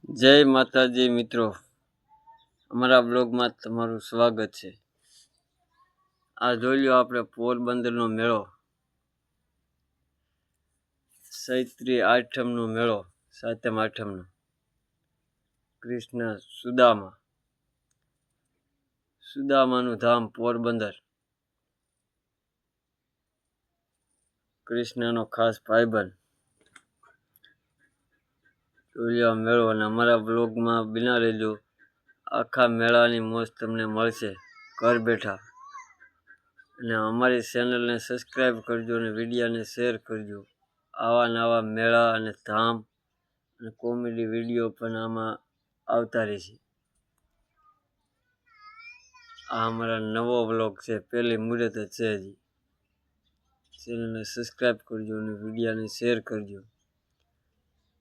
જય માતાજી મિત્રો, અમારા બ્લોગમાં તમારું સ્વાગત છે। આ જોઈ લો આપણે પોરબંદરનો મેળો, ચૈત્રી આઠમનો મેળો, સાતમ આઠમનો। કૃષ્ણ સુદામાનું ધામ પોરબંદર, કૃષ્ણનો ખાસ ભાઈબંધ। જોઈ લો મેળો અને અમારા બ્લોગમાં બિના રહેજો। આખા મેળાની મોજ તમને મળશે ઘર બેઠા। અને અમારી ચેનલને સબસ્ક્રાઈબ કરજો અને વિડીયોને શેર કરજો। આવા નવા મેળા અને ધામ અને કોમેડી વિડીયો પણ આમાં આવતા રહેશે। આ અમારા નવો બ્લોગ છે, પહેલી મુહૂર્ત જ છે હજી। ચેનલને સબસ્ક્રાઈબ કરજો અને વિડીયોને શેર કરજો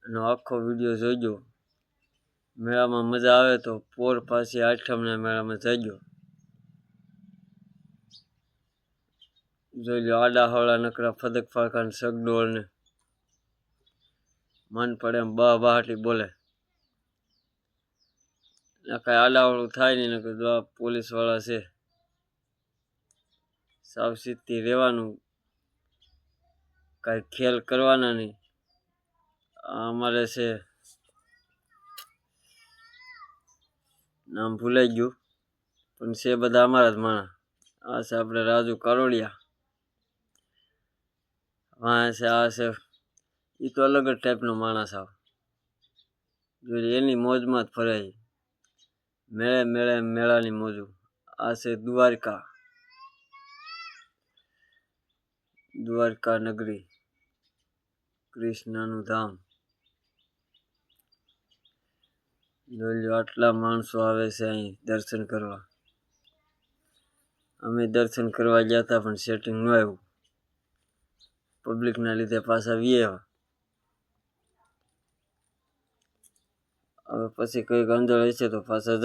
અને આખો વિડીયો જોઈજો। મેળામાં મજા આવે તો પોર પાછી આઠમના મેળામાં જજો। જોઈ લો આડા હવળા નકરા ફદક ફાકા સગડોળ ને મન પડે એમ બહાટી બોલે। કાંઈ આડાવળું થાય નહીં, નકર જો આ પોલીસ વાળા છે, સાવચેતી રહેવાનું, કાંઈ ખેલ કરવાના નહીં। અમારે છે, નામ ભૂલાઈ ગયું પણ છે બધા અમારા જ માણસ। આ છે આપણે રાજુ કારોડિયા, આ છે એ તો અલગ જ ટાઈપનો માણસ આવ, જોઈએ એની મોજમાં જ ફરે। મેળે મેળે મેળાની મોજું। આ છે દ્વારકા નગરી, કૃષ્ણનું ધામ। જોઈ લો આટલા માણસો આવે છે અહીં દર્શન કરવા। અમે દર્શન કરવા ગયા હતા પણ સેટિંગ ન આવ્યું, પબ્લિકના લીધે પાછા આવ્યા। હવે પછી કંઈક અંદર હશે તો પાછા